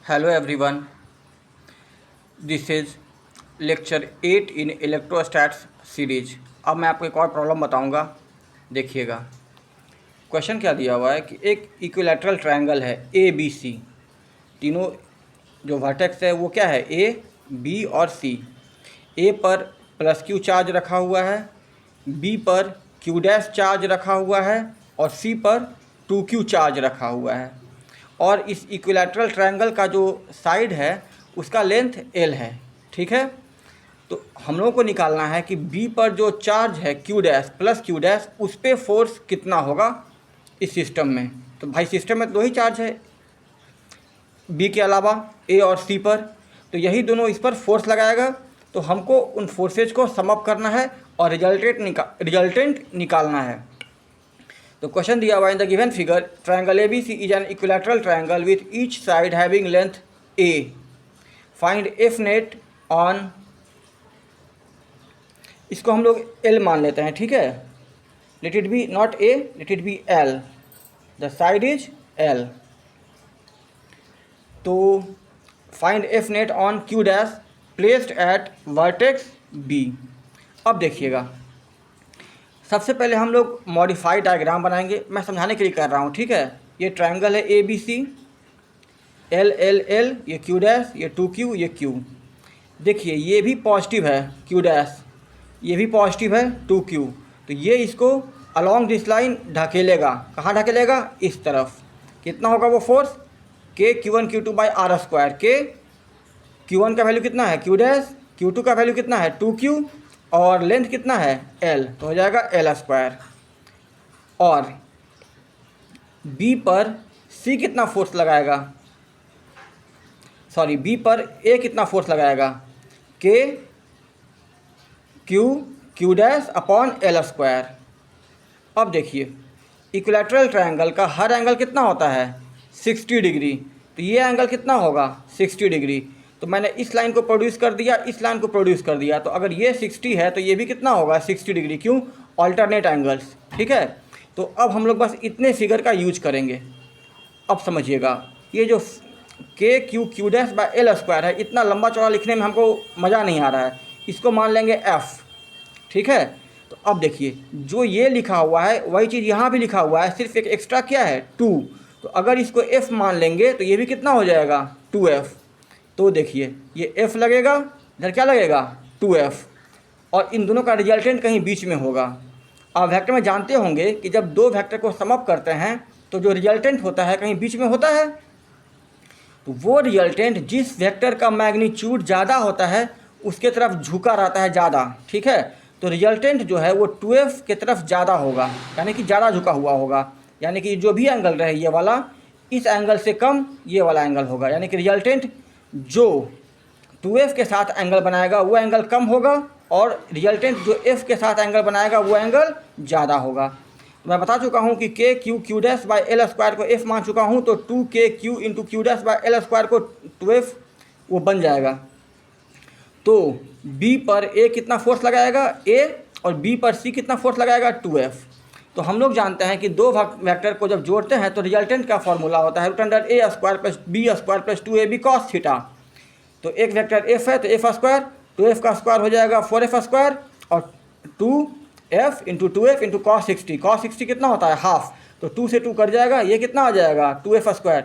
Hello everyone, this is lecture 8 in electrostatics series. अब मैं आपको एक और प्रॉब्लम बताऊंगा, देखिएगा। क्वेश्चन क्या दिया हुआ है कि एक इक्विलैटरल ट्रायंगल है ए बी सी। तीनों जो वर्टेक्स है वो क्या है, ए बी और सी। ए पर प्लस क्यू चार्ज रखा हुआ है, बी पर क्यू डैश चार्ज रखा हुआ है और सी पर 2q चार्ज रखा हुआ है। और इस इक्विलैटरल ट्रायंगल का जो साइड है उसका लेंथ l है, ठीक है। तो हम लोगों को निकालना है कि b पर जो चार्ज है q dash plus q dash, उस पर फोर्स कितना होगा इस सिस्टम में। तो भाई सिस्टम में दो ही चार्ज है b के अलावा, a और c पर, तो यही दोनों इस पर फोर्स लगाएगा। तो हमको उन फोर्सेज को सम अप करना है और रिजल्टेंट निकालना है। तो क्वेश्चन दिया हुआ in the given figure triangle A B C is an equilateral triangle with each side having length A. Find F net on, इसको हम लोग एल मान लेते हैं, ठीक है। Let it be not A, let it be L, the side is L. तो find F net on Q dash placed at vertex B. अब देखिएगा, सबसे पहले हम लोग मॉडिफाइड डायग्राम बनाएंगे। मैं समझाने के लिए कर रहा हूँ, ठीक है। ये ट्रायंगल है A B C, L L L, ये क्यू डैश, ये 2q, ये q। देखिए ये भी पॉजिटिव है q डैश, ये भी पॉजिटिव है 2q। तो ये इसको अलॉन्ग दिस लाइन ढकेलेगा। कहाँ ढकेलेगा? इस तरफ। कितना होगा वो force? k q1 q2 by R square. k q1 का वैल्यू कितना है q डैश, q2 का वैल्यू कितना है 2q और लेंथ कितना है l, तो हो जाएगा l स्क्वायर। और b पर c कितना फोर्स लगाएगा, सॉरी b पर a कितना फोर्स लगाएगा, k q dash upon l square. अब देखिए इक्विलैटरल ट्रायंगल का हर एंगल कितना होता है 60 डिग्री। तो ये एंगल कितना होगा 60 डिग्री। तो मैंने इस लाइन को प्रोड्यूस कर दिया, इस लाइन को प्रोड्यूस कर दिया। तो अगर ये 60 है तो ये भी कितना होगा 60 डिग्री। क्यों? ऑल्टरनेट एंगल्स, ठीक है। तो अब हम लोग बस इतने फिगर का यूज करेंगे। अब समझिएगा, ये जो के Q dash by L square है, इतना लंबा चौड़ा लिखने में हमको मज़ा नहीं आ रहा है, इसको मान लेंगे एफ, ठीक है। तो अब देखिए जो ये लिखा हुआ है वही चीज़ यहाँ भी लिखा हुआ है, सिर्फ एक एक्स्ट्रा क्या है 2। तो अगर इसको f मान लेंगे तो ये भी कितना हो जाएगा 2f। तो देखिए ये f लगेगा, इधर क्या लगेगा 2f, और इन दोनों का रिजल्टेंट कहीं बीच में होगा। आप वेक्टर में जानते होंगे कि जब दो वेक्टर को सम अप करते हैं तो जो रिजल्टेंट होता है कहीं बीच में होता है। तो वो रिजल्टेंट जिस वेक्टर का मैग्नीट्यूड ज़्यादा होता है उसके तरफ झुका रहता है ज़्यादा, ठीक है। तो रिजल्टेंट जो है वो 2f के तरफ ज़्यादा होगा, यानी कि ज़्यादा झुका हुआ होगा। यानी कि जो भी एंगल रहे ये वाला, इस एंगल से कम ये वाला एंगल होगा। यानी कि रिजल्टेंट जो 2f के साथ एंगल बनाएगा वो एंगल कम होगा, और रिजल्टेंट जो f के साथ एंगल बनाएगा वो एंगल ज़्यादा होगा। तो मैं बता चुका हूँ कि k q dash by L square को f मान चुका हूँ। तो 2kq into Q dash by L square को 2f वो बन जाएगा। तो b पर a कितना फोर्स लगाएगा a, और b पर c कितना फोर्स लगाएगा 2f। तो हम लोग जानते हैं कि दो वेक्टर को जब जोड़ते हैं तो रिजल्टेंट का फॉर्मूला होता है root under a square plus b square plus 2ab cos theta. तो एक वेक्टर f है तो f स्क्वायर, तो f का स्क्वायर हो जाएगा 4f स्क्वायर, और 2f into 2f into cos 60। Cos 60 कितना होता है हाफ, तो 2 से 2 कट जाएगा, ये कितना आ जाएगा 2f स्क्वायर।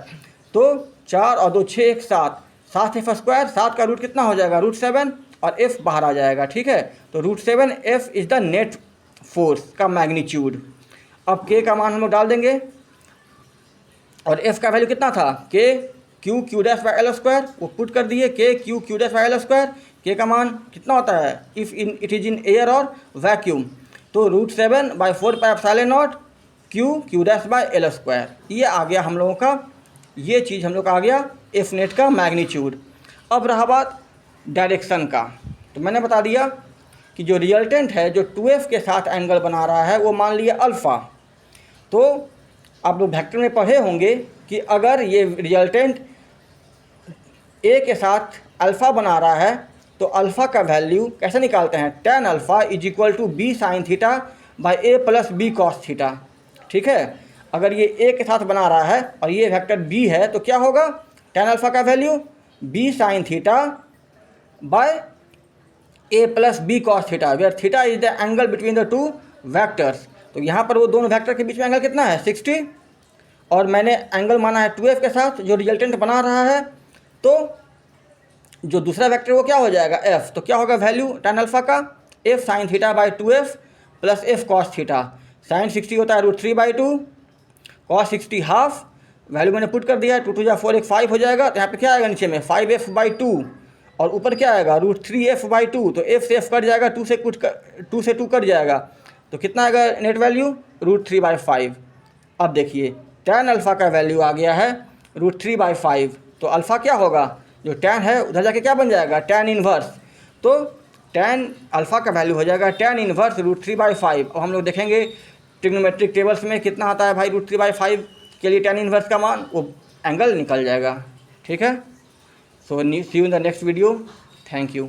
तो 4 और 2 6 1 7, 7f स्क्वायर, 7 का रूट कितना हो जाएगा रूट 7, और f बाहर आ जाएगा, ठीक है। तो root 7 f is the net force का मैग्नीट्यूड। अब k का मान हम लोग डाल देंगे, और f का वैल्यू कितना था k q dash by L square, वो पुट कर दिए k q dash by L square. k का मान कितना होता है if it is in air और वैक्यूम। तो root 7 by 4 pi epsilon naught q dash by L square. ये आ गया हम लोगों का, ये चीज़ हम लोग का आ गया एफ नेट का मैग्नीट्यूड। अब रहा बात डायरेक्शन का, तो मैंने बता दिया कि जो रिजल्टेंट है जो 2f के साथ एंगल बना रहा है वो मान लिया अल्फ़ा। तो आप लोग वेक्टर में पढ़े होंगे कि अगर ये रिजल्टेंट a के साथ अल्फ़ा बना रहा है तो अल्फ़ा का वैल्यू कैसे निकालते हैं, tan alpha is equal to b sine theta by a plus b cos theta, ठीक है। अगर ये a के साथ बना रहा है और ये वेक्टर b है तो क्या होगा tan अल्फ़ा का value b sin theta by a plus B cos theta, where theta is the angle between the two vectors. तो यहाँ पर वो दोनों वैक्टर के बीच में एंगल कितना है 60, और मैंने एंगल माना है 2f के साथ जो रिजल्टेंट बना रहा है। तो जो दूसरा वेक्टर वो क्या हो जाएगा f, तो क्या होगा वैल्यू tan अल्फ़ा का f sin theta by 2f plus f cos theta. sin 60 होता है √3/2, cos 60 हाफ, वैल्यू मैंने पुट कर दिया है, 2 2 4 1 5 हो जाएगा। तो यहाँ पे क्या आएगा नीचे में 5f/2 और ऊपर क्या आएगा √3f/2, तो f से f कट जाएगा, 2 से 2 कट जाएगा, तो कितना आएगा नेट वैल्यू √3/5। अब देखिए tan अल्फ़ा का वैल्यू आ गया है √3/5, तो अल्फ़ा क्या होगा, जो tan है उधर जाके क्या बन जाएगा tan इनवर्स, तो tan अल्फ़ा का वैल्यू हो जाएगा tan इनवर्स √3/5। अब हम लोग देखेंगे ट्रिग्नोमेट्रिक टेबल्स में कितना आता है भाई √3/5 के लिए tan इनवर्स का मान, वो एंगल निकल जाएगा। ठीक है, so see you in the next video, thank you.